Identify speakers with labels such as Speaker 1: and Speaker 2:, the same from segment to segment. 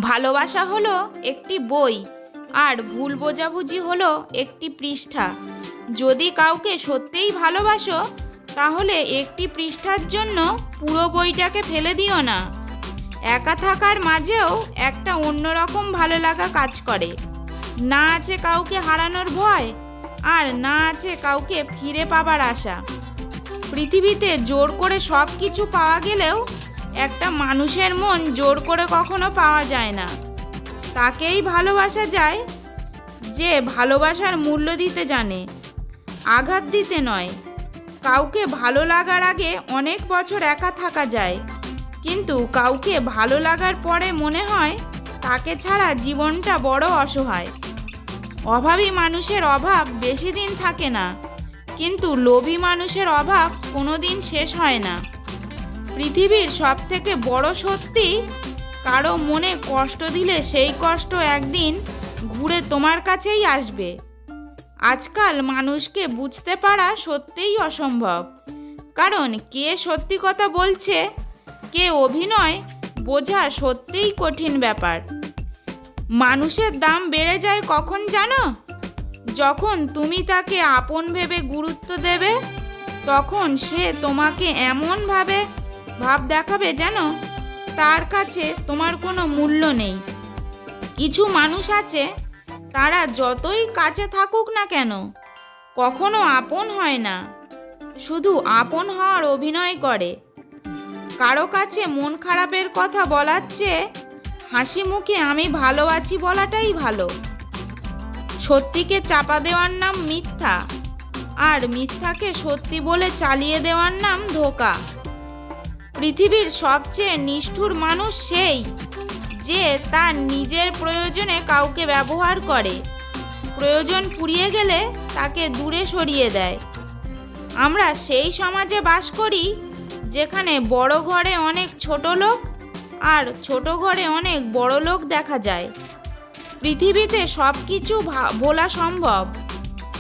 Speaker 1: ভালোবাসা হলো একটি বই আর ভুল বোঝাবুঝি হলো একটি পৃষ্ঠা। যদি কাউকে সত্যিই ভালোবাসো তাহলে একটি পৃষ্ঠার জন্য পুরো বইটাকে ফেলে দিও না। একা থাকার মাঝেও একটা অন্যরকম ভালো লাগা কাজ করে। না আছে কাউকে হারানোর ভয়, আর না আছে কাউকে ফিরে পাবার আশা। পৃথিবীতে জোর করে সব কিছু পাওয়া গেলেও একটা মানুষের মন জোর করে কখনো পাওয়া যায় না। তাকেই ভালোবাসা যায় যে ভালোবাসার মূল্য দিতে জানে, আঘাত দিতে নয়। কাউকে ভালো লাগার আগে অনেক বছর একা থাকা যায়, কিন্তু কাউকে ভালো লাগার পরে মনে হয় তাকে ছাড়া জীবনটা বড় অসহায়। অভাবী মানুষের অভাব বেশি দিন থাকে না, কিন্তু লোভী মানুষের অভাব কোনোদিন শেষ হয় না। পৃথিবীর সবথেকে বড় সত্যি, কারো মনে কষ্ট দিলে সেই কষ্ট একদিন ঘুরে তোমার কাছেই আসবে। আজকাল মানুষকে বুঝতে পারা সত্যিই অসম্ভব, কারণ কে সত্যি কথা বলছে কে অভিনয় বোঝা সত্যিই কঠিন ব্যাপার। মানুষের দাম বেড়ে যায় কখন জানো? যখন তুমি তাকে আপন ভেবে গুরুত্ব দেবে, তখন সে তোমাকে এমনভাবে ভাব দেখাবে যেন তার কাছে তোমার কোনো মূল্য নেই। কিছু মানুষ আছে, তারা যতই কাছে থাকুক না কেন কখনো আপন হয় না, শুধু আপন হওয়ার অভিনয় করে। কারো কাছে মন খারাপের কথা বলার চেয়ে হাসি মুখে আমি ভালো আছি বলাটাই ভালো। সত্যিকে চাপা দেওয়ার নাম মিথ্যা, আর মিথ্যাকে সত্যি বলে চালিয়ে দেওয়ার নাম ধোঁকা। পৃথিবীর সবচেয়ে নিষ্ঠুর মানুষ সেই যে তার নিজের প্রয়োজনে কাউকে ব্যবহার করে, প্রয়োজন ফুরিয়ে গেলে তাকে দূরে সরিয়ে দেয়। আমরা সেই সমাজে বাস করি যেখানে বড় ঘরে অনেক ছোট লোক আর ছোট ঘরে অনেক বড় লোক দেখা যায়। পৃথিবীতে সব কিছু ভোলা সম্ভব,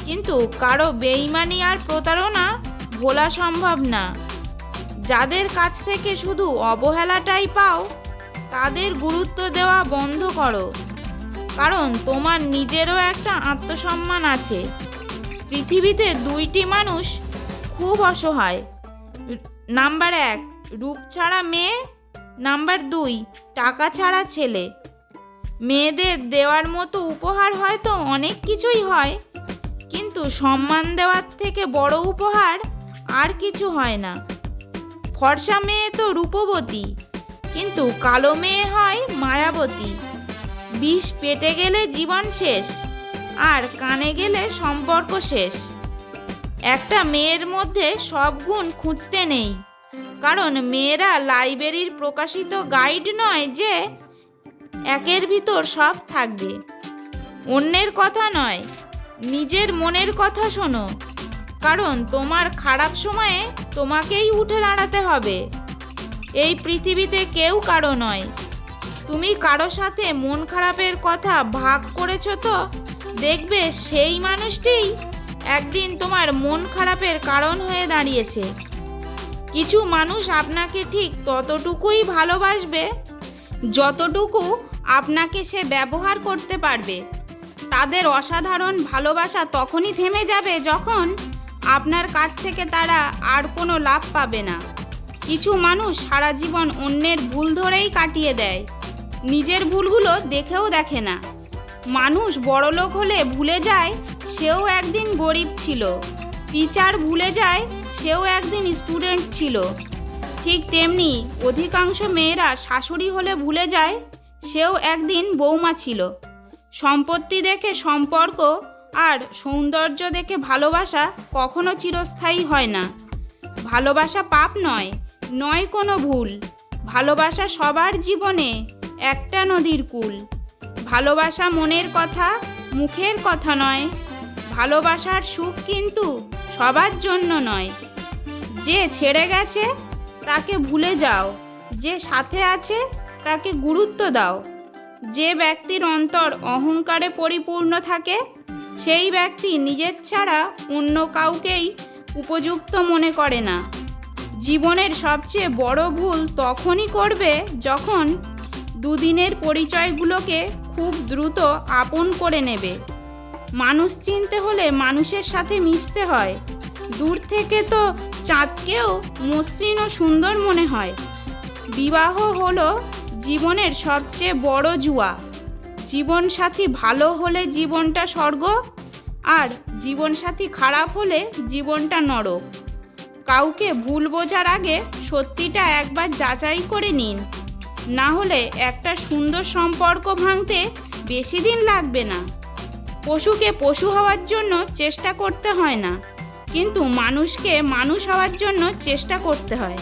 Speaker 1: কিন্তু কারো বেইমানি আর প্রতারণা ভোলা সম্ভব না। যাদের কাছ থেকে শুধু অবহেলাটাই পাও, তাদের গুরুত্ব দেওয়া বন্ধ করো, কারণ তোমার নিজেরও একটা আত্মসম্মান আছে। পৃথিবীতে দুইটি মানুষ খুব অসহায়। নাম্বার 1 রূপ ছাড়া মেয়ে, নাম্বার 2 টাকা ছাড়া ছেলে। মেয়েদের দেওয়ার মতো উপহার হয়তো অনেক কিছুই হয়, কিন্তু সম্মান দেওয়ার থেকে বড় উপহার আর কিছু হয় না। ফর্সা মেয়ে তো রূপবতী, কিন্তু কালো মেয়ে হয় মায়াবতী। বিষ পেটে গেলে জীবন শেষ, আর কানে গেলে সম্পর্ক শেষ। একটা মেয়ের মধ্যে সব গুণ খুঁজতে নেই, কারণ মেয়েরা লাইব্রেরির প্রকাশিত গাইড নয় যে একের ভিতর সব থাকবে। অন্যের কথা নয়, নিজের মনের কথা শোনো, কারণ তোমার খারাপ সময়ে তোমাকেই উঠে দাঁড়াতে হবে। এই পৃথিবীতে কেউ কারো নয়। তুমি কারো সাথে মন খারাপের কথা ভাগ করেছো তো দেখবে সেই মানুষটিই একদিন তোমার মন খারাপের কারণ হয়ে দাঁড়িয়েছে। কিছু মানুষ আপনাকে ঠিক ততটুকুই ভালোবাসবে যতটুকু আপনাকে সে ব্যবহার করতে পারবে। তাদের অসাধারণ ভালোবাসা তখনই থেমে যাবে যখন আপনার কাছ থেকে তারা আর কোনো লাভ পাবে না। কিছু মানুষ সারা জীবন অন্যের ভুল ধরেই কাটিয়ে দেয়, নিজের ভুলগুলো দেখেও দেখে না। মানুষ বড়লোক হলে ভুলে যায় সেও একদিন গরিব ছিল, টিচার ভুলে যায় সেও একদিন স্টুডেন্ট ছিল। ঠিক তেমনি অধিকাংশ মেয়েরা শাশুড়ি হলে ভুলে যায় সেও একদিন বৌমা ছিল। সম্পত্তি দেখে সম্পর্ক আর সৌন্দর্য দেখে ভালোবাসা কখনো চিরস্থায়ী হয় না। ভালোবাসা পাপ নয়, নয় কোনো ভুল। ভালোবাসা সবার জীবনে একটা নদীর কূল। ভালোবাসা মনের কথা, মুখের কথা নয়। ভালোবাসার সুখ কিন্তু সবার জন্য নয়। যে ছেড়ে গেছে তাকে ভুলে যাও, যে সাথে আছে তাকে গুরুত্ব দাও। যে ব্যক্তির অন্তর অহংকারে পরিপূর্ণ থাকে সেই ব্যক্তি নিজের ছাড়া অন্য কাউকেই উপযুক্ত মনে করে না। জীবনের সবচেয়ে বড় ভুল তখনই করবে যখন দুদিনের পরিচয়গুলোকে খুব দ্রুত আপন করে নেবে। মানুষ চিনতে হলে মানুষের সাথে মিশতে হয়। দূর থেকে তো চাঁদকেও মসৃণ ও সুন্দর মনে হয়। বিবাহ হলো জীবনের সবচেয়ে বড় জুয়া। জীবনসাথী ভালো হলে জীবনটা স্বর্গ, আর জীবনসাথী খারাপ হলে জীবনটা নরক। কাউকে ভুল বোঝার আগে সত্যিটা একবার যাচাই করে নিন, না হলে একটা সুন্দর সম্পর্ক ভাঙতে বেশি দিন লাগবে না। পশুকে পশু হওয়ার জন্য চেষ্টা করতে হয় না, কিন্তু মানুষকে মানুষ হওয়ার জন্য চেষ্টা করতে হয়।